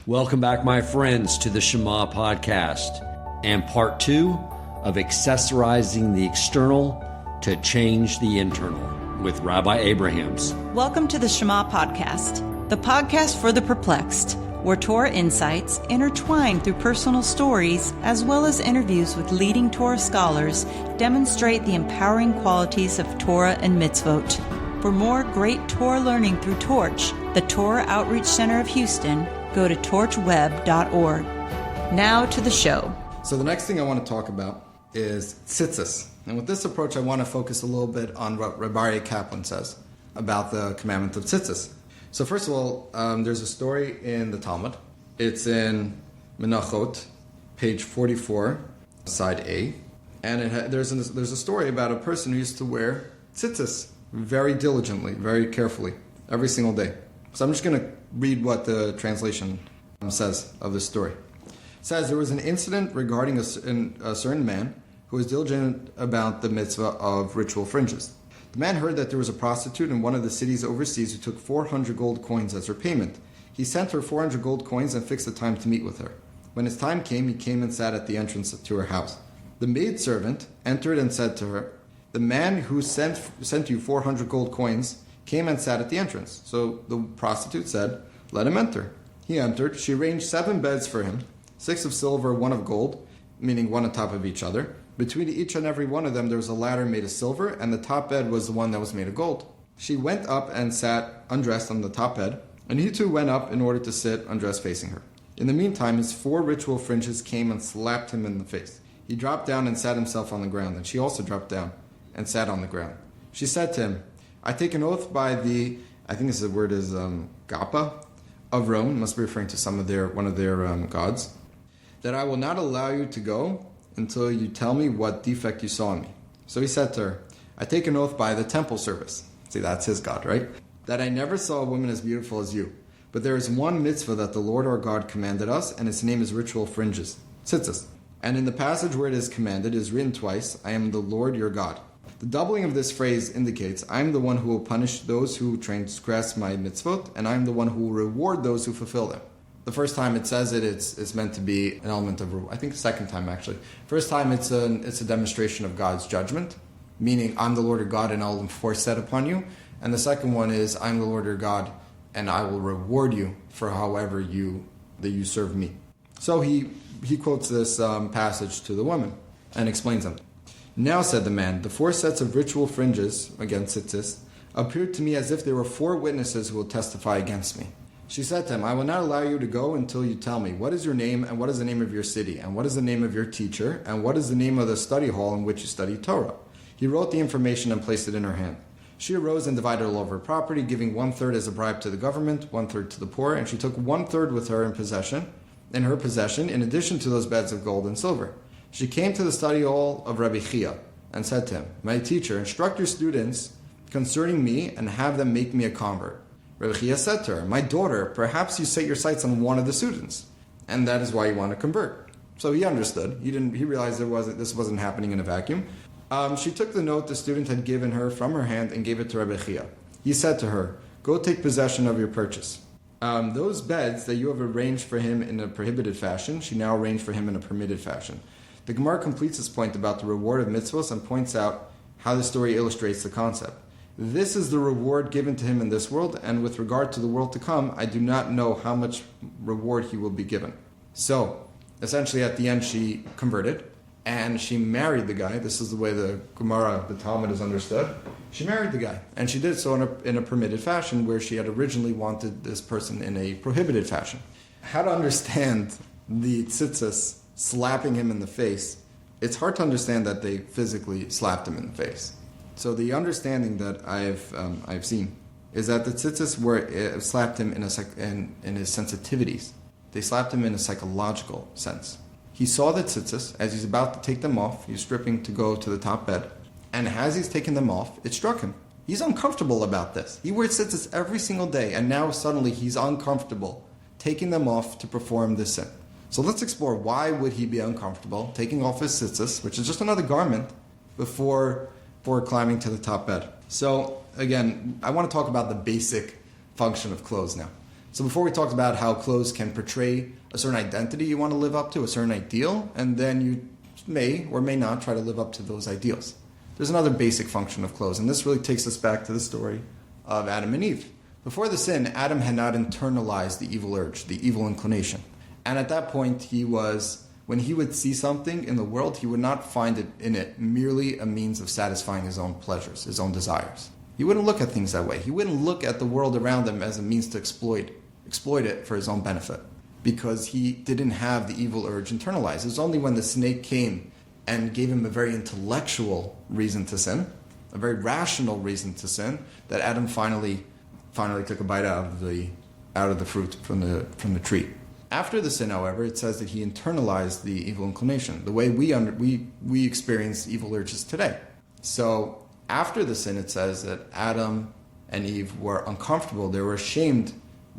Welcome back, my friends, to the Shema podcast and part 2 of Accessorizing the External to Change the Internal with Rabbi Abrahams. Welcome to the Shema podcast, the podcast for the perplexed, where Torah insights intertwined through personal stories as well as interviews with leading Torah scholars demonstrate the empowering qualities of Torah and mitzvot. For more great Torah learning through Torch, the Torah Outreach Center of Houston, go to torchweb.org. Now to the show. So the next thing I want to talk about is tzitzis. And with this approach, I want to focus a little bit on what Rabbi Kaplan says about the commandment of tzitzis. So first of all, there's a story in the Talmud. It's in Menachot, page 44, side A. And there's a story about a person who used to wear tzitzis very diligently, very carefully, every single day. So I'm just going to read what the translation says of this story. It says, there was an incident regarding a certain man who was diligent about the mitzvah of ritual fringes. The man heard that there was a prostitute in one of the cities overseas who took 400 gold coins as her payment. He sent her 400 gold coins and fixed a time to meet with her. When his time came, he came and sat at the entrance to her house. The maidservant entered and said to her, "The man who sent you 400 gold coins came and sat at the entrance." So the prostitute said, "Let him enter." He entered. She arranged 7 beds for him, 6 of silver, 1 of gold, meaning one on top of each other. Between each and every one of them there was a ladder made of silver, and the top bed was the one that was made of gold. She went up and sat undressed on the top bed, and he too went up in order to sit undressed facing her. In the meantime, his 4 ritual fringes came and slapped him in the face. He dropped down and sat himself on the ground, and she also dropped down and sat on the ground. She said to him, "I take an oath by the," I think the word is Gapa, of Rome, must be referring to one of their gods, "that I will not allow you to go until you tell me what defect you saw in me." So he said to her, "I take an oath by the temple service," see, that's his God, right, "that I never saw a woman as beautiful as you. But there is one mitzvah that the Lord our God commanded us, and its name is ritual fringes, tzitzis. And in the passage where it is commanded, it is written twice, 'I am the Lord your God.' The doubling of this phrase indicates, I am the one who will punish those who transgress my mitzvot, and I am the one who will reward those who fulfill them." The first time it says it's meant to be an element of reward. I think the second time, actually. First time, it's a demonstration of God's judgment, meaning, I'm the Lord your God, and I will enforce that upon you. And the second one is, I'm the Lord your God, and I will reward you for however that you serve me. So he quotes this passage to the woman and explains them. "Now," said the man, "the 4 sets of ritual fringes," again tzitzis, "appeared to me as if there were 4 witnesses who will testify against me." She said to him, "I will not allow you to go until you tell me, what is your name, and what is the name of your city, and what is the name of your teacher, and what is the name of the study hall in which you study Torah." He wrote the information and placed it in her hand. She arose and divided all of her property, giving 1/3 as a bribe to the government, 1/3 to the poor, and she took 1/3 with her in her possession, in addition to those beds of gold and silver. She came to the study hall of Rabbi Chia and said to him, "My teacher, instruct your students concerning me and have them make me a convert." Rabbi Chia said to her, "My daughter, perhaps you set your sights on one of the students, and that is why you want to convert." So he understood. He realized this wasn't happening in a vacuum. She took the note the student had given her from her hand and gave it to Rabbi Chia. He said to her, "Go take possession of your purchase." Those beds that you have arranged for him in a prohibited fashion, she now arranged for him in a permitted fashion. The Gemara completes this point about the reward of mitzvahs and points out how the story illustrates the concept. This is the reward given to him in this world, and with regard to the world to come, I do not know how much reward he will be given. So, essentially at the end she converted, and she married the guy. This is the way the Gemara, the Talmud, is understood. She married the guy, and she did so in a permitted fashion, where she had originally wanted this person in a prohibited fashion. How to understand the tzitzis slapping him in the face? It's hard to understand that they physically slapped him in the face. So the understanding that I've seen is that the tzitzis slapped him in his sensitivities. They slapped him in a psychological sense. He saw the tzitzis as he's about to take them off. He's stripping to go to the top bed. And as he's taking them off, it struck him. He's uncomfortable about this. He wears tzitzis every single day, and now suddenly he's uncomfortable taking them off to perform this sin. So let's explore, why would he be uncomfortable taking off his tzitzis, which is just another garment, before climbing to the top bed. So again, I want to talk about the basic function of clothes now. So before we talked about how clothes can portray a certain identity you want to live up to, a certain ideal, and then you may or may not try to live up to those ideals. There's another basic function of clothes, and this really takes us back to the story of Adam and Eve. Before the sin, Adam had not internalized the evil urge, the evil inclination. And at that point, when he would see something in the world, he would not find it merely a means of satisfying his own pleasures, his own desires. He wouldn't look at things that way. He wouldn't look at the world around him as a means to exploit it for his own benefit, because he didn't have the evil urge internalized. It was only when the snake came and gave him a very intellectual reason to sin, a very rational reason to sin, that Adam finally took a bite out of the fruit from the tree. After the sin, however, it says that he internalized the evil inclination, the way we experience evil urges today. So after the sin, it says that Adam and Eve were uncomfortable. They were ashamed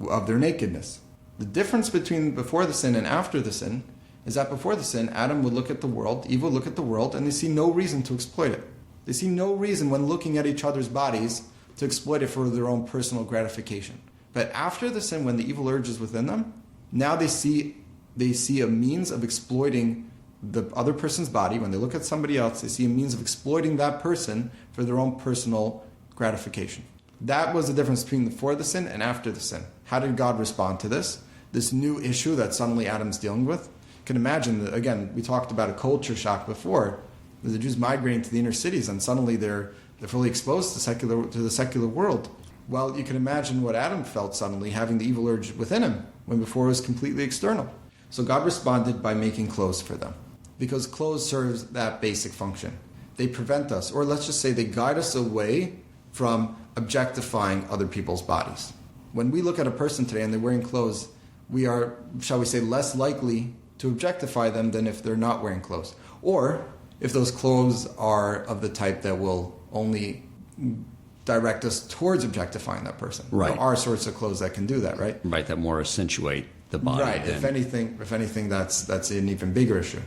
of their nakedness. The difference between before the sin and after the sin is that before the sin, Adam would look at the world, Eve would look at the world, and they see no reason to exploit it. They see no reason when looking at each other's bodies to exploit it for their own personal gratification. But after the sin, when the evil urge is within them, now they see a means of exploiting the other person's body. When they look at somebody else, they see a means of exploiting that person for their own personal gratification. That was the difference between before the sin and after the sin. How did God respond to this new issue that suddenly Adam's dealing with? You can imagine that, again, we talked about a culture shock before. The Jews migrating to the inner cities, and suddenly they're fully exposed to the secular world. Well, you can imagine what Adam felt suddenly, having the evil urge within him, when before it was completely external. So God responded by making clothes for them, because clothes serves that basic function. They prevent us, or let's just say they guide us away from objectifying other people's bodies. When we look at a person today and they're wearing clothes, we are, shall we say, less likely to objectify them than if they're not wearing clothes. Or if those clothes are of the type that will only direct us towards objectifying that person. Right. There are sorts of clothes that can do that, right? Right, that more accentuate the body. Right. If anything, that's an even bigger issue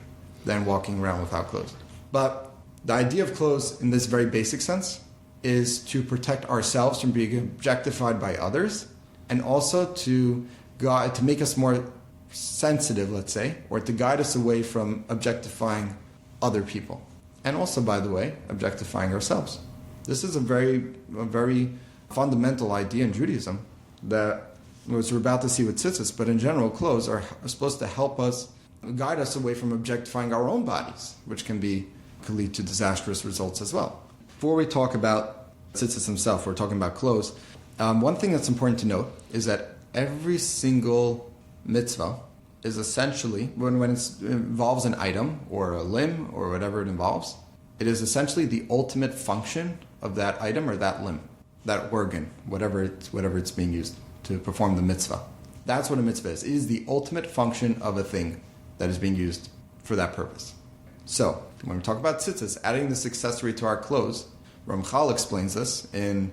than walking around without clothes. But the idea of clothes in this very basic sense is to protect ourselves from being objectified by others, and also to make us more sensitive, let's say, or to guide us away from objectifying other people. And also, by the way, objectifying ourselves. This is a very fundamental idea in Judaism that we're about to see with tzitzis, but in general, clothes are supposed to help us, guide us away from objectifying our own bodies, which can lead to disastrous results as well. Before we talk about tzitzis himself, we're talking about clothes. One thing that's important to note is that every single mitzvah is essentially, when it involves an item or a limb or whatever it involves, it is essentially the ultimate function of that item or that limb, that organ, whatever it's being used to perform the mitzvah. That's what a mitzvah is. It is the ultimate function of a thing that is being used for that purpose. So, when we talk about tzitzis, adding this accessory to our clothes, Ramchal explains this in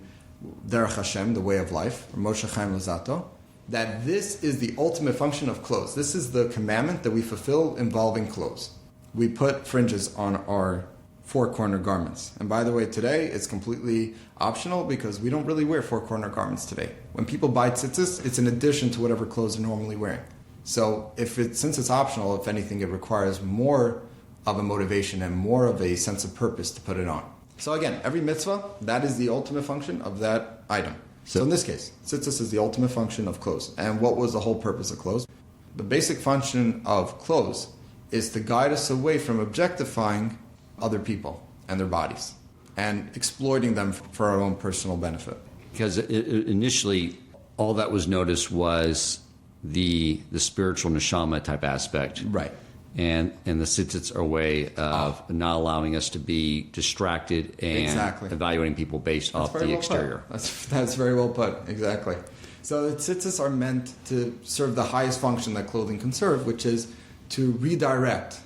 Derech Hashem, the way of life, or Moshe Chaim Luzzatto, that this is the ultimate function of clothes. This is the commandment that we fulfill involving clothes. We put fringes on our four-corner garments. And by the way, today it's completely optional because we don't really wear four-corner garments today. When people buy tzitzis, it's in addition to whatever clothes they're normally wearing. So since it's optional, if anything, it requires more of a motivation and more of a sense of purpose to put it on. So again, every mitzvah, that is the ultimate function of that item. So in this case, tzitzis is the ultimate function of clothes. And what was the whole purpose of clothes? The basic function of clothes is to guide us away from objectifying other people and their bodies and exploiting them for our own personal benefit. Because initially, all that was noticed was the spiritual neshama type aspect. Right. And the tzitzits are a way of not allowing us to be distracted and evaluating people based off the exterior. That's very well put. Exactly. So the tzitzits are meant to serve the highest function that clothing can serve, which is to redirect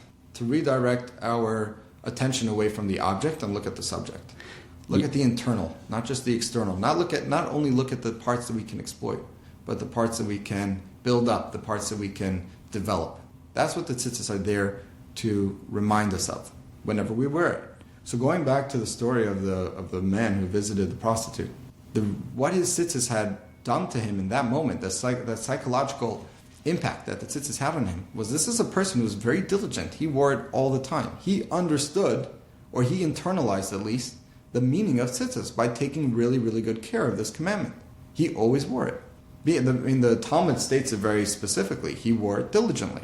our attention away from the object and look at the subject. Look at the internal, not just the external. Not only look at the parts that we can exploit, but the parts that we can build up, the parts that we can develop. That's what the tzitzis are there to remind us of whenever we wear it. So going back to the story of the man who visited the prostitute, what his tzitzis had done to him in that moment, that psychological impact that the tzitzis had on him, was this is a person who was very diligent. He wore it all the time. He understood, or he internalized at least, the meaning of tzitzis by taking really, really good care of this commandment. He always wore it. The Talmud states it very specifically. He wore it diligently.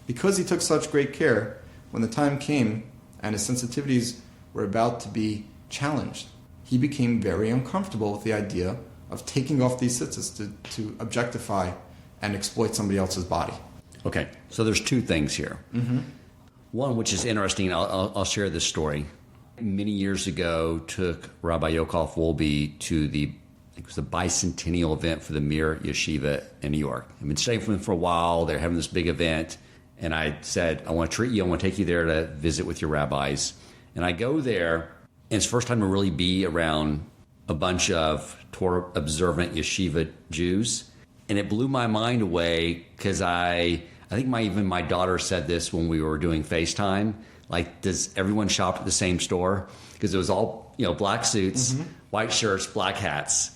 Because he took such great care, when the time came and his sensitivities were about to be challenged, he became very uncomfortable with the idea of taking off these tzitzis to objectify and exploit somebody else's body. Okay, so there's two things here. Mm-hmm. One, which is interesting, I'll share this story. Many years ago, took Rabbi Yochel Wolbe to the bicentennial event for the Mir Yeshiva in New York. I've been studying for them for a while. They're having this big event. And I said, I want to treat you. I want to take you there to visit with your rabbis. And I go there, and it's the first time to really be around a bunch of Torah-observant yeshiva Jews. And it blew my mind away because I think even my daughter said this when we were doing FaceTime. Like, does everyone shop at the same store? Because it was all, black suits, mm-hmm. white shirts, black hats.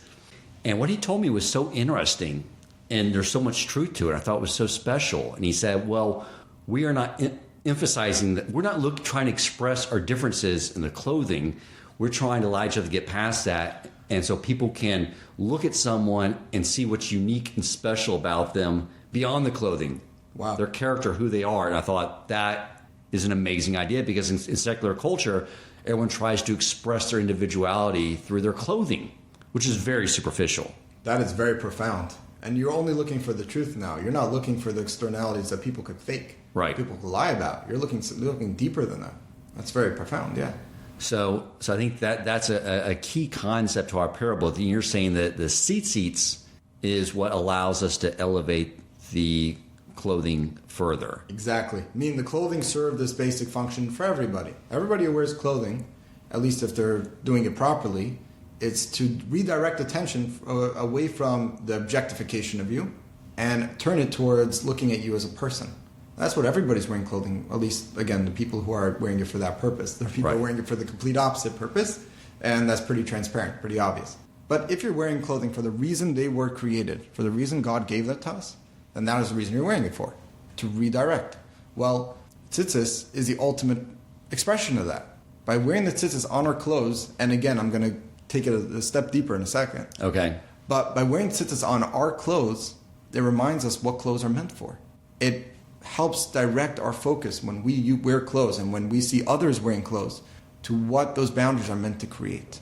And what he told me was so interesting, and there's so much truth to it. I thought it was so special. And he said, well, we are not emphasizing that. We're not trying to express our differences in the clothing. We're trying to allow each other to get past that. And so people can look at someone and see what's unique and special about them beyond the clothing. Wow. Their character, who they are. And I thought that is an amazing idea, because in secular culture, everyone tries to express their individuality through their clothing, which is very superficial. That is very profound. And you're only looking for the truth now. You're not looking for the externalities that people could fake. Right. People could lie about. You're looking deeper than that. That's very profound, yeah. So I think that's a key concept to our parable. You're saying that the seats is what allows us to elevate the clothing further. Exactly. Meaning the clothing served this basic function for everybody. Everybody who wears clothing, at least if they're doing it properly, it's to redirect attention away from the objectification of you and turn it towards looking at you as a person. That's what everybody's wearing clothing, at least, again, the people who are wearing it for that purpose. There are people right. wearing it for the complete opposite purpose, and that's pretty transparent, pretty obvious. But if you're wearing clothing for the reason they were created, for the reason God gave that to us, then that is the reason you're wearing it for, to redirect. Well, tzitzis is the ultimate expression of that. By wearing the tzitzis on our clothes, and again, I'm going to take it a step deeper in a second. Okay. But by wearing tzitzis on our clothes, it reminds us what clothes are meant for. It helps direct our focus when we wear clothes and when we see others wearing clothes to what those boundaries are meant to create.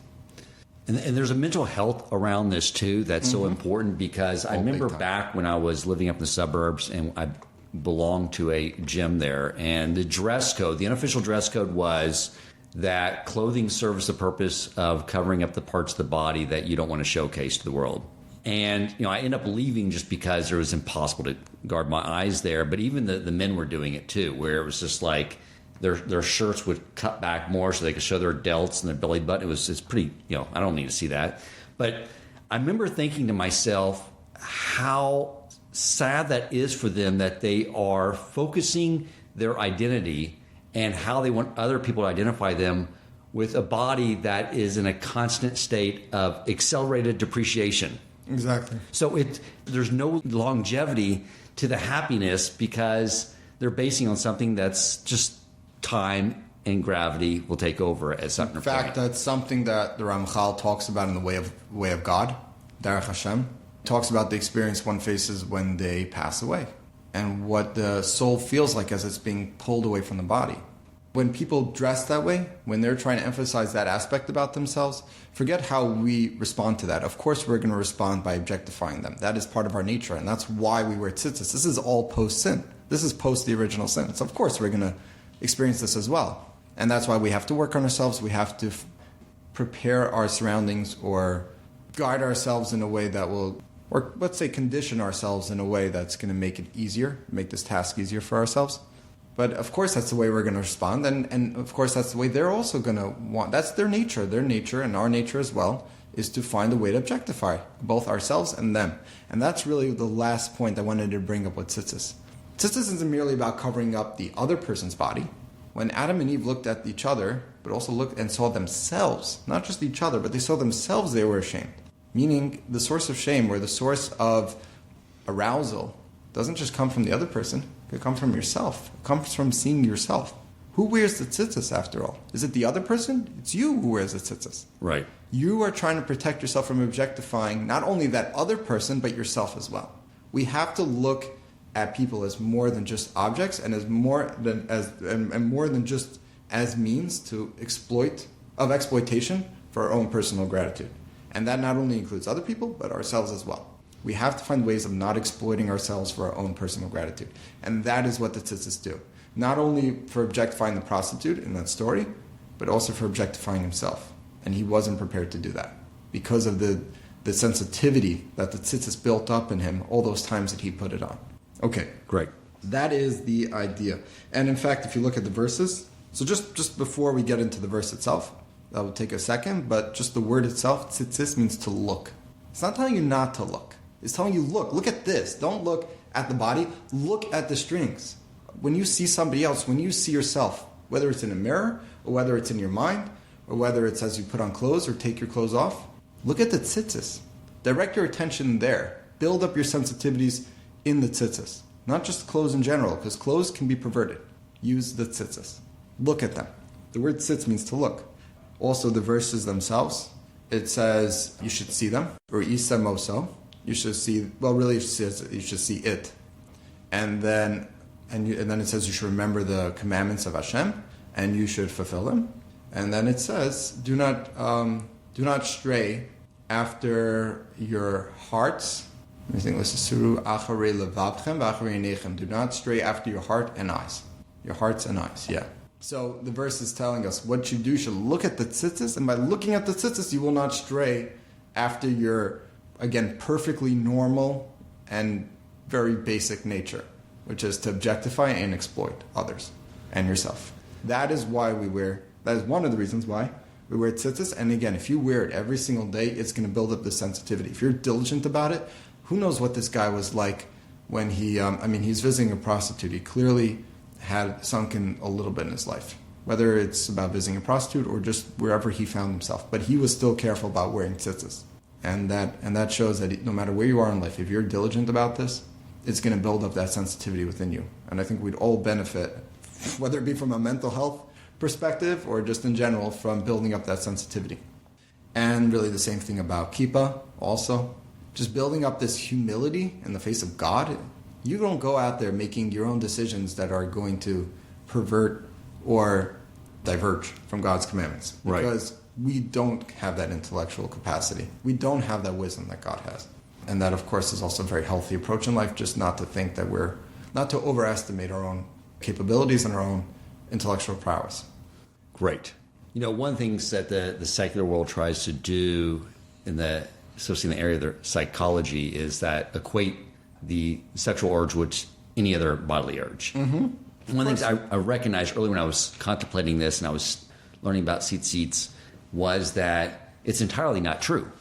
And there's a mental health around this too that's mm-hmm. so important, because I remember back when I was living up in the suburbs and I belonged to a gym there, and the dress code, the unofficial dress code was that clothing serves the purpose of covering up the parts of the body that you don't want to showcase to the world. And, I ended up leaving just because it was impossible to guard my eyes there. But even the men were doing it too, where it was just like their shirts would cut back more so they could show their delts and their belly button. It's pretty, I don't need to see that. But I remember thinking to myself how sad that is for them, that they are focusing their identity and how they want other people to identify them with a body that is in a constant state of accelerated depreciation. Exactly. So there's no longevity to the happiness, because they're basing on something that's just time and gravity will take over at some point. In fact, that's something that the Ramchal talks about in the way of God, Derech Hashem. Talks about the experience one faces when they pass away and what the soul feels like as it's being pulled away from the body. When people dress that way, when they're trying to emphasize that aspect about themselves, forget how we respond to that. Of course, we're going to respond by objectifying them. That is part of our nature, and that's why we wear tzitzis. This is all post-sin. This is post the original sin. So of course, we're going to experience this as well. And that's why we have to work on ourselves. We have to prepare our surroundings or guide ourselves in a way that will, or let's say condition ourselves in a way that's going to make it easier, make this task easier for ourselves. But of course, that's the way we're going to respond. And of course, that's the way they're also going to want. That's their nature. Their nature and our nature as well is to find a way to objectify both ourselves and them. And that's really the last point I wanted to bring up with tzitzis. Tzitzis isn't merely about covering up the other person's body. When Adam and Eve looked at each other, but also looked and saw themselves, not just each other, but they saw themselves, they were ashamed. Meaning the source of shame or the source of arousal doesn't just come from the other person. It comes from yourself. It comes from seeing yourself. Who wears the tzitzis after all? Is it the other person? It's you who wears the tzitzis. Right. You are trying to protect yourself from objectifying not only that other person, but yourself as well. We have to look at people as more than just objects and as more than just as means to exploitation for our own personal gratitude. And that not only includes other people, but ourselves as well. We have to find ways of not exploiting ourselves for our own personal gratitude. And that is what the tzitzis do. Not only for objectifying the prostitute in that story, but also for objectifying himself. And he wasn't prepared to do that because of the sensitivity that the tzitzis built up in him all those times that he put it on. Okay, great. That is the idea. And in fact, if you look at the verses, so just before we get into the verse itself, that will take a second, but just the word itself, tzitzis, means to look. It's not telling you not to look. It's telling you, look at this. Don't look at the body. Look at the strings. When you see somebody else, when you see yourself, whether it's in a mirror, or whether it's in your mind, or whether it's as you put on clothes or take your clothes off, look at the tzitzis. Direct your attention there. Build up your sensitivities in the tzitzis. Not just clothes in general, because clothes can be perverted. Use the tzitzis. Look at them. The word tzitz means to look. Also, the verses themselves, it says you should see them, or isamoso. You should see, well, really, you should see it. And then it says you should remember the commandments of Hashem, and you should fulfill them. And then it says, do not stray after your hearts. I think this is suru acharei levavchem v'acharei einechem. Do not stray after your heart and eyes. Your hearts and eyes, yeah. So the verse is telling us what you do. You should look at the tzitzis, and by looking at the tzitzis, you will not stray after your, again, perfectly normal and very basic nature, which is to objectify and exploit others and yourself. That is one of the reasons why we wear tzitzis. And again, if you wear it every single day, it's going to build up the sensitivity. If you're diligent about it, who knows what this guy was like when he's visiting a prostitute. He clearly had sunken a little bit in his life, whether it's about visiting a prostitute or just wherever he found himself. But he was still careful about wearing tzitzis. And that shows that no matter where you are in life, if you're diligent about this, it's going to build up that sensitivity within you. And I think we'd all benefit, whether it be from a mental health perspective or just in general, from building up that sensitivity. And really the same thing about kippah also. Just building up this humility in the face of God. You don't go out there making your own decisions that are going to pervert or diverge from God's commandments. Because we don't have that intellectual capacity. We don't have that wisdom that God has. And that, of course, is also a very healthy approach in life, just not to think that not to overestimate our own capabilities and our own intellectual prowess. Great. One of the things that the secular world tries to do especially in the area of their psychology, is that equate the sexual urge with any other bodily urge. Mm-hmm. One of the things I recognized early when I was contemplating this and I was learning about tzitzits was that it's entirely not true.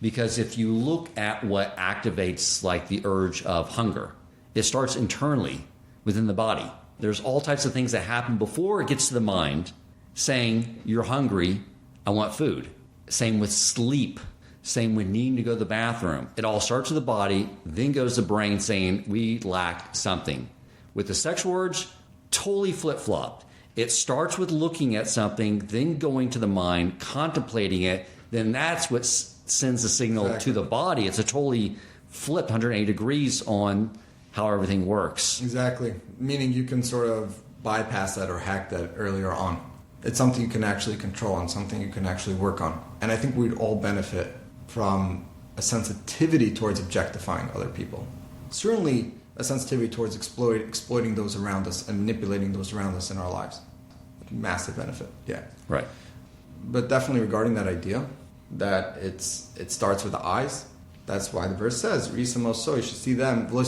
Because if you look at what activates like the urge of hunger, it starts internally within the body. There's all types of things that happen before it gets to the mind saying, you're hungry, I want food. Same with sleep. Same with needing to go to the bathroom. It all starts with the body, then goes to the brain saying, we lack something. With the sexual urge, totally flip-flopped. It starts with looking at something, then going to the mind, contemplating it, then that's what sends the signal to the body. It's a totally flipped 180 degrees on how everything works. Exactly. Meaning you can sort of bypass that or hack that earlier on. It's something you can actually control and something you can actually work on. And I think we'd all benefit from a sensitivity towards objectifying other people. Certainly a sensitivity towards exploiting those around us and manipulating those around us in our lives. Massive benefit, yeah. Right. But definitely regarding that idea, that it starts with the eyes. That's why the verse says, you should see them. Don't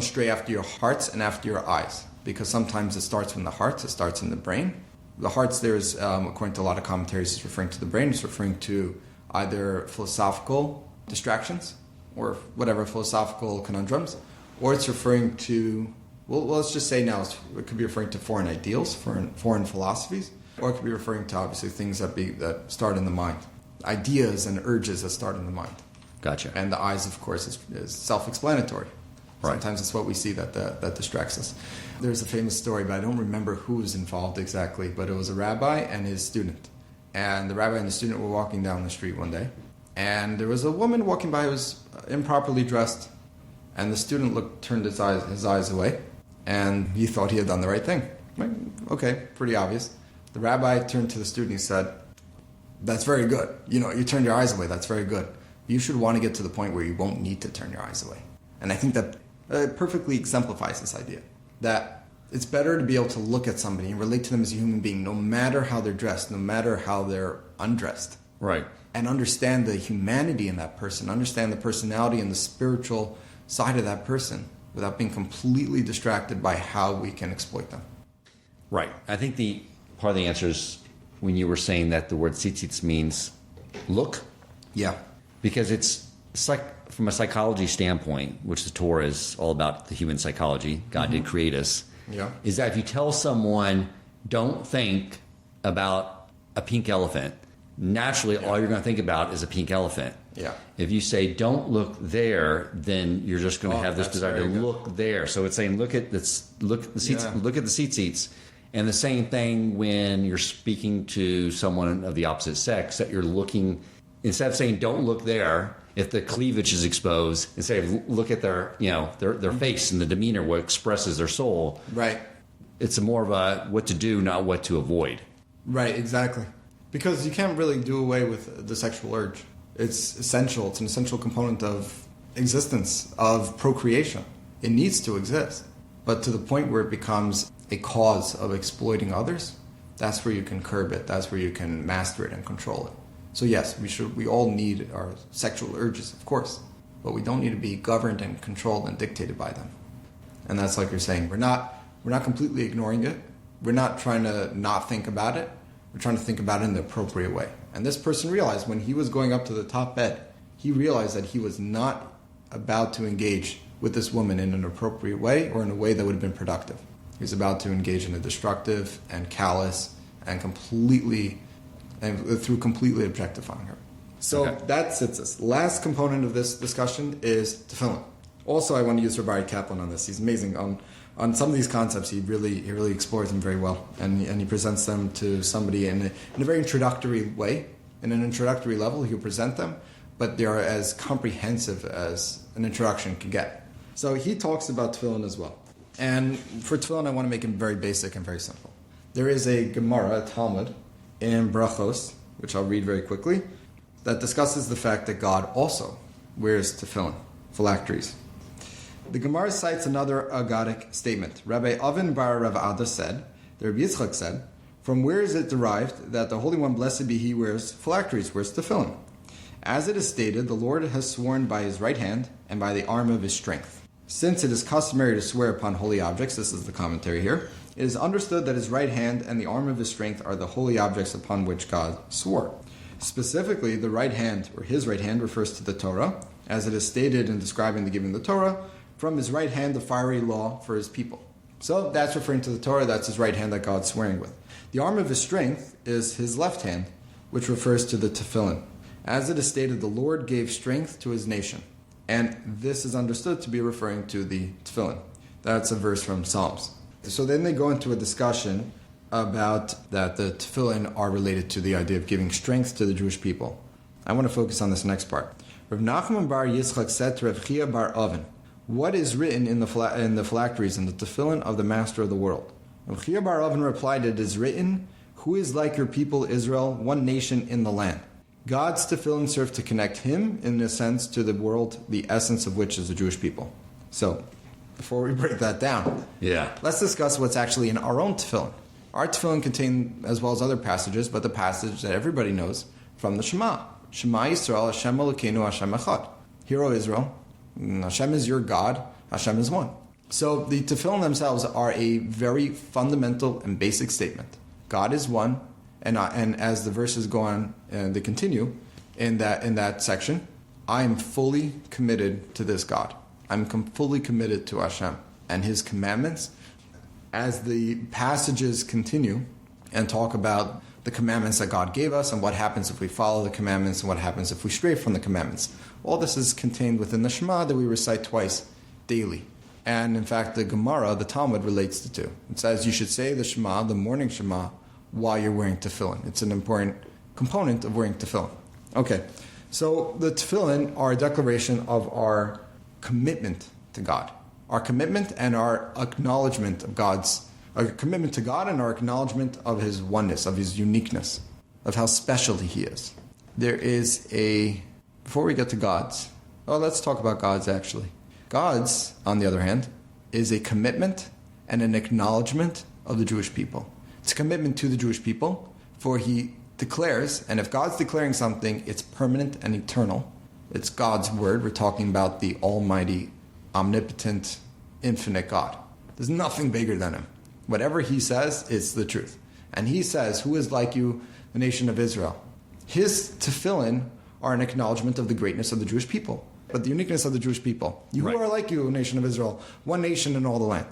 stray after your hearts and after your eyes. Because sometimes it starts from the heart, it starts in the brain. The hearts there is, according to a lot of commentaries, is referring to the brain. It's referring to either philosophical distractions or whatever philosophical conundrums, or it's referring to, well let's just say now it could be referring to foreign ideals, foreign philosophies, Or it could be referring to, obviously, things that start in the mind. Ideas and urges that start in the mind. Gotcha. And the eyes, of course, is self-explanatory. Right. Sometimes it's what we see that distracts us. There's a famous story, but I don't remember who was involved exactly, but it was a rabbi and his student. And the rabbi and the student were walking down the street one day, and there was a woman walking by who was improperly dressed, and the student turned his eyes away, and he thought he had done the right thing. Right? Okay, pretty obvious. The rabbi turned to the student and said, "That's very good. You turned your eyes away. That's very good. You should want to get to the point where you won't need to turn your eyes away." And I think that perfectly exemplifies this idea that it's better to be able to look at somebody and relate to them as a human being, no matter how they're dressed, no matter how they're undressed. Right. And understand the humanity in that person, understand the personality and the spiritual side of that person without being completely distracted by how we can exploit them. Right. I think the part of the answer is when you were saying that the word tzitzit means look. Yeah. Because it's like from a psychology standpoint, which the Torah is all about the human psychology, God did create us, is that if you tell someone, don't think about a pink elephant, naturally all you're going to think about is a pink elephant. Yeah. If you say, don't look there, then you're just going to have this desire to look there. So it's saying, look at the seat seats. And the same thing when you're speaking to someone of the opposite sex, that you're looking, instead of saying, don't look there, if the cleavage is exposed, instead of look at their face and the demeanor, what expresses their soul. Right. It's more of a what to do, not what to avoid. Right, exactly. Because you can't really do away with the sexual urge. It's essential. It's an essential component of existence, of procreation. It needs to exist. But to the point where it becomes a cause of exploiting others, that's where you can curb it. That's where you can master it and control it. So yes, we all need our sexual urges, of course, but we don't need to be governed and controlled and dictated by them. And that's like you're saying, we're not completely ignoring it. We're not trying to not think about it. We're trying to think about it in the appropriate way. And this person realized when he was going up to the top bed, he realized that he was not about to engage with this woman in an appropriate way or in a way that would have been productive. He was about to engage in a destructive and callous and completely objectifying her. So That's tzitzis. Last component of this discussion is tefillin. Also, I want to use Rabbi Kaplan on this. He's amazing. On some of these concepts, he really explores them very well. And he presents them to somebody in a very introductory way. In an introductory level, he'll present them, but they are as comprehensive as an introduction can get. So he talks about tefillin as well. And for tefillin, I want to make it very basic and very simple. There is a Gemara, a Talmud, in Brachos, which I'll read very quickly, that discusses the fact that God also wears tefillin, phylacteries. The Gemara cites another Agadic statement. Rabbi Avin bar Rav Ada said, the Rabbi Yitzchak said, from where is it derived that the Holy One, blessed be He, wears phylacteries, wears tefillin? As it is stated, the Lord has sworn by His right hand and by the arm of His strength. Since it is customary to swear upon holy objects, this is the commentary here, it is understood that His right hand and the arm of His strength are the holy objects upon which God swore. Specifically, the right hand, or His right hand, refers to the Torah, as it is stated in describing the giving of the Torah, from His right hand the fiery law for His people. So that's referring to the Torah, that's His right hand that God's swearing with. The arm of His strength is His left hand, which refers to the tefillin. As it is stated, the Lord gave strength to His nation. And this is understood to be referring to the tefillin. That's a verse from Psalms. So then they go into a discussion about that the tefillin are related to the idea of giving strength to the Jewish people. I want to focus on this next part. Rav Nachman bar Yitzchak said to Rav Chia bar Avin, what is written in the phylacteries in the tefillin of the Master of the world? Rav Chia bar Avin replied, it is written, who is like your people Israel, one nation in the land? God's tefillin serve to connect Him, in a sense, to the world, the essence of which is the Jewish people. So, before we break that down, let's discuss what's actually in our own tefillin. Our tefillin contain, as well as other passages, but the passage that everybody knows from the Shema. Shema Yisrael, Hashem Elokeinu, Hashem Echad. Hear, O Israel, Hashem is your God, Hashem is one. So the tefillin themselves are a very fundamental and basic statement. God is one, and as the verses go on, they continue in that section, I am fully committed to this God. I'm fully committed to Hashem and His commandments. As the passages continue and talk about the commandments that God gave us and what happens if we follow the commandments and what happens if we stray from the commandments. All this is contained within the Shema that we recite twice daily. And in fact, the Gemara, the Talmud, relates the two. It says you should say the Shema, the morning Shema, while you're wearing tefillin. It's an important component of wearing tefillin. Okay, so the tefillin are a declaration of our commitment to God. Our commitment and our acknowledgement of our commitment to God and our acknowledgement of His oneness, of His uniqueness, of how special He is. Before we get to God's, let's talk about God's actually. God's, on the other hand, is a commitment and an acknowledgement of the Jewish people. It's a commitment to the Jewish people, for He declares, and if God's declaring something, it's permanent and eternal. It's God's word. We're talking about the almighty, omnipotent, infinite God. There's nothing bigger than Him. Whatever He says is the truth. And He says, who is like you, the nation of Israel? His tefillin are an acknowledgement of the greatness of the Jewish people, but the uniqueness of the Jewish people. You who are like you, nation of Israel, one nation in all the land.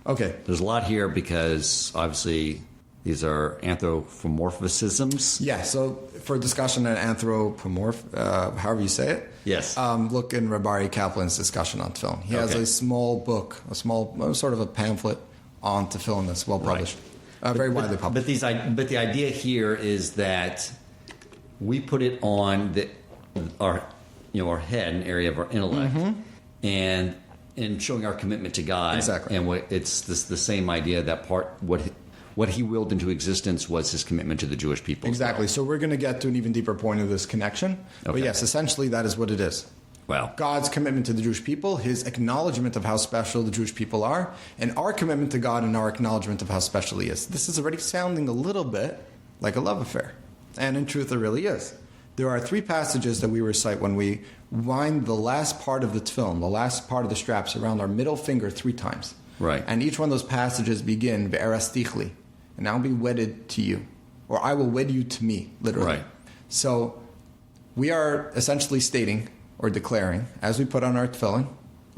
Okay. There's a lot here because obviously these are anthropomorphisms. Yeah, so for discussion on however you say it, yes. Look in Rabbi Kaplan's discussion on tefillin. He has a small book, sort of a pamphlet on tefillin that's well published, very widely published. But the idea here is that we put it on our head, an area of our intellect, and showing our commitment to God. Exactly. And it's the same idea that what He willed into existence was His commitment to the Jewish people. Exactly. So we're going to get to an even deeper point of this connection. Okay. But yes, essentially that is what it is. Wow. God's commitment to the Jewish people, His acknowledgement of how special the Jewish people are, and our commitment to God and our acknowledgement of how special He is. This is already sounding a little bit like a love affair. And in truth, it really is. There are 3 passages that we recite when we wind the last part of the tefillin, the last part of the straps, around our middle finger 3 times. Right. And each one of those passages begin, Ve'erastichli, and I'll be wedded to you. Or I will wed you to me, literally. Right. So we are essentially stating or declaring, as we put on our tefillin,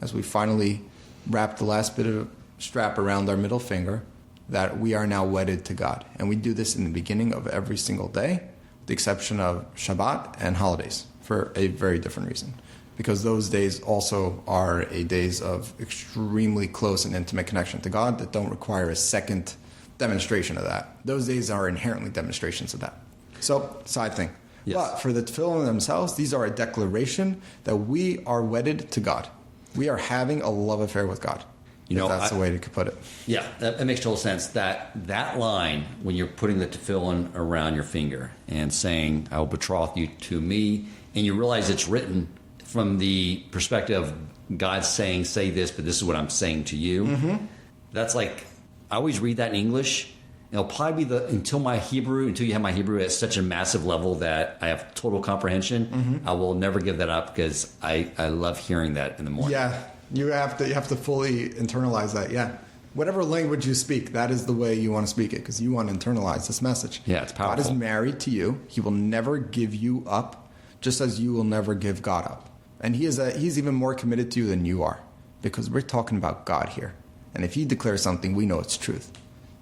as we finally wrap the last bit of strap around our middle finger, that we are now wedded to God. And we do this in the beginning of every single day, with the exception of Shabbat and holidays, for a very different reason. Because those days also are days of extremely close and intimate connection to God that don't require a second demonstration of that. Those days are inherently demonstrations of that. So, side thing. Yes. But for the tefillin themselves, these are a declaration that we are wedded to God. We are having a love affair with God. That's the way to put it. Yeah, that makes total sense. That line, when you're putting the tefillin around your finger and saying, I will betroth you to me, and you realize it's written from the perspective of God saying, say this, but this is what I'm saying to you. Mm-hmm. That's like, I always read that in English. It'll probably be until you have my Hebrew at such a massive level that I have total comprehension. Mm-hmm. I will never give that up because I love hearing that in the morning. Yeah, you have to fully internalize that. Yeah, whatever language you speak, that is the way you want to speak it because you want to internalize this message. Yeah, it's powerful. God is married to you. He will never give you up, just as you will never give God up. And he's even more committed to you than you are because we're talking about God here. And if He declares something, we know it's truth.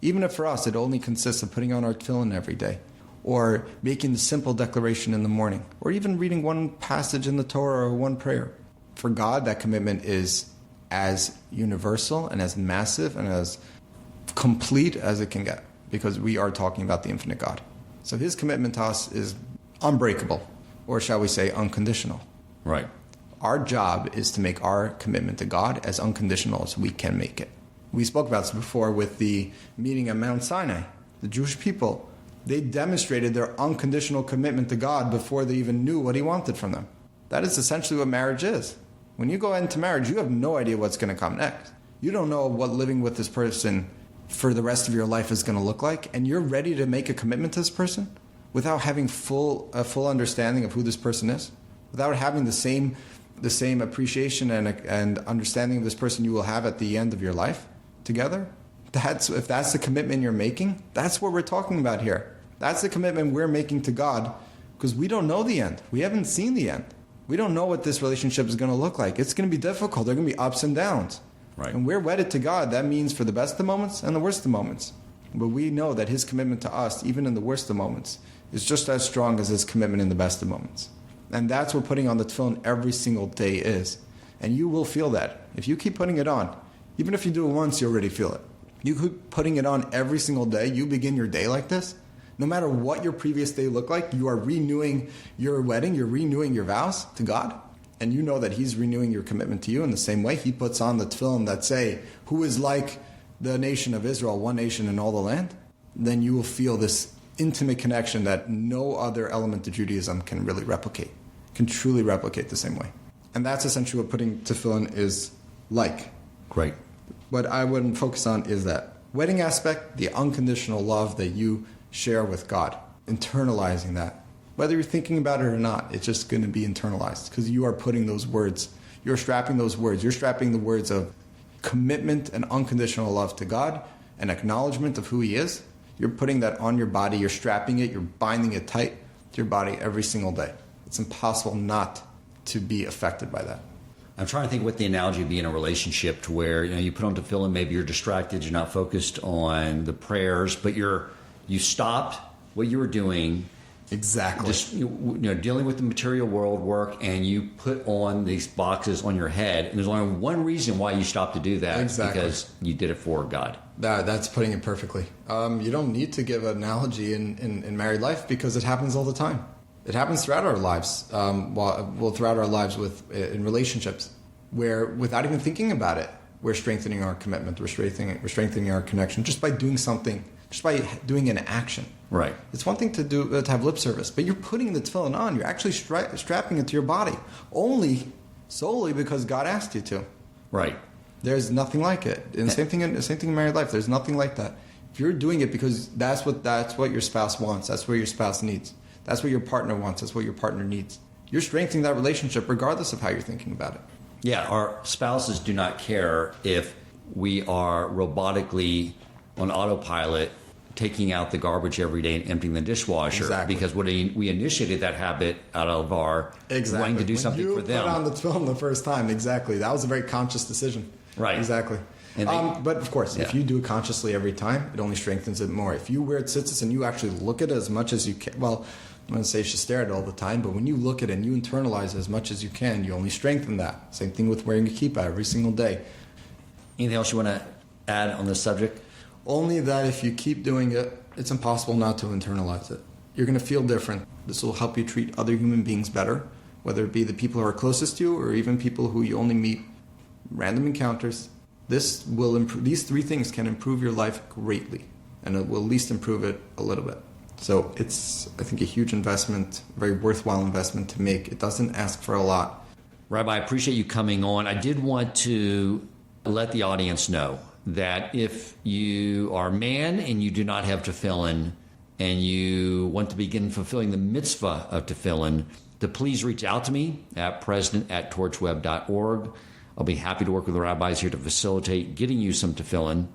Even if for us it only consists of putting on our tefillin every day, or making the simple declaration in the morning, or even reading one passage in the Torah or one prayer. For God, that commitment is as universal and as massive and as complete as it can get, because we are talking about the infinite God. So His commitment to us is unbreakable, or shall we say unconditional. Right. Our job is to make our commitment to God as unconditional as we can make it. We spoke about this before with the meeting at Mount Sinai. The Jewish people, they demonstrated their unconditional commitment to God before they even knew what He wanted from them. That is essentially what marriage is. When you go into marriage, you have no idea what's going to come next. You don't know what living with this person for the rest of your life is going to look like, and you're ready to make a commitment to this person without having a full understanding of who this person is, without having the same appreciation and understanding of this person you will have at the end of your life together. If that's the commitment you're making, that's what we're talking about here. That's the commitment we're making to God, because we don't know the end. We haven't seen the end. We don't know what this relationship is going to look like. It's going to be difficult. There are going to be ups and downs. Right. And we're wedded to God. That means for the best of moments and the worst of moments. But we know that his commitment to us, even in the worst of moments, is just as strong as his commitment in the best of moments. And that's what putting on the tefillin every single day is. And you will feel that. If you keep putting it on, even if you do it once, you already feel it. You keep putting it on every single day, you begin your day like this. No matter what your previous day looked like, you are renewing your wedding, you're renewing your vows to God. And you know that he's renewing your commitment to you in the same way. He puts on the tefillin that say, who is like the nation of Israel, one nation in all the land? Then you will feel this intimate connection that no other element of Judaism can really replicate, can truly replicate the same way. And that's essentially what putting tefillin is like. Great. What I would focus on is that wedding aspect, the unconditional love that you share with God, internalizing that. Whether you're thinking about it or not, it's just going to be internalized because you are putting those words, you're strapping the words of commitment and unconditional love to God and acknowledgement of who he is. You're putting that on your body, you're strapping it, you're binding it tight to your body every single day. It's impossible not to be affected by that. I'm trying to think what the analogy would be in a relationship to where, you put on tefillin, maybe you're distracted, you're not focused on the prayers, but you stopped what you were doing. Exactly. Just dealing with the material world work, and you put on these boxes on your head, and there's only one reason why you stopped to do that. Exactly. Because you did it for God. That's putting it perfectly. You don't need to give an analogy in married life because it happens all the time. It happens throughout our lives, throughout our lives in relationships, where without even thinking about it, we're strengthening our commitment, we're strengthening our connection just by doing something, just by doing an action. Right. It's one thing to have lip service, but you're putting the tefillin on. You're actually strapping it to your body, solely because God asked you to. Right. There's nothing like it. And same thing in married life. There's nothing like that. If you're doing it because that's what your spouse wants, that's what your spouse needs, that's what your partner wants, that's what your partner needs, you're strengthening that relationship regardless of how you're thinking about it. Yeah, our spouses do not care if we are robotically on autopilot taking out the garbage every day and emptying the dishwasher. Exactly. Because we initiated that habit out of our wanting to do something for them. You put on the tefillin the first time, exactly. That was a very conscious decision. Right. Exactly. But of course, if you do it consciously every time, it only strengthens it more. If you wear tzitzis and you actually look at it as much as you can, well, I'm going to say you should stare at it all the time, but when you look at it and you internalize it as much as you can, you only strengthen that. Same thing with wearing a kippah every single day. Anything else you want to add on this subject? Only that if you keep doing it, it's impossible not to internalize it. You're going to feel different. This will help you treat other human beings better, whether it be the people who are closest to you or even people who you only meet random encounters. This will improve. These three things can improve your life greatly, and it will at least improve it a little bit. So it's, I think, a huge investment, a very worthwhile investment to make. It doesn't ask for a lot. Rabbi, I appreciate you coming on. I did want to let the audience know that if you are a man and you do not have tefillin and you want to begin fulfilling the mitzvah of tefillin, to please reach out to me at president@torchweb.org. I'll be happy to work with the rabbis here to facilitate getting you some tefillin.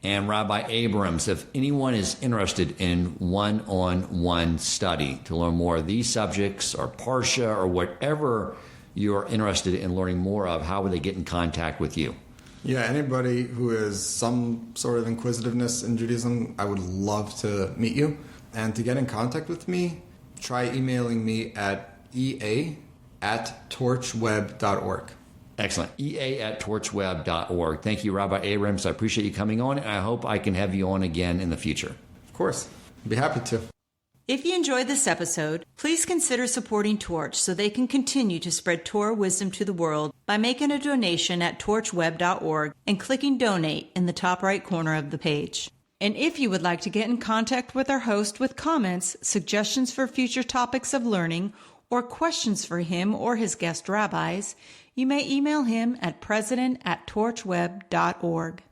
And Rabbi Abrahams, if anyone is interested in one-on-one study to learn more of these subjects or Parsha or whatever you're interested in learning more of, how would they get in contact with you? Yeah, anybody who has some sort of inquisitiveness in Judaism, I would love to meet you. And to get in contact with me, try emailing me at ea@torchweb.org. Excellent. ea@torchweb.org. Thank you, Rabbi Abrahams. I appreciate you coming on, and I hope I can have you on again in the future. Of course. I'd be happy to. If you enjoyed this episode, please consider supporting Torch so they can continue to spread Torah wisdom to the world by making a donation at torchweb.org and clicking donate in the top right corner of the page. And if you would like to get in contact with our host with comments, suggestions for future topics of learning, or questions for him or his guest rabbis, you may email him at president@torchweb.org.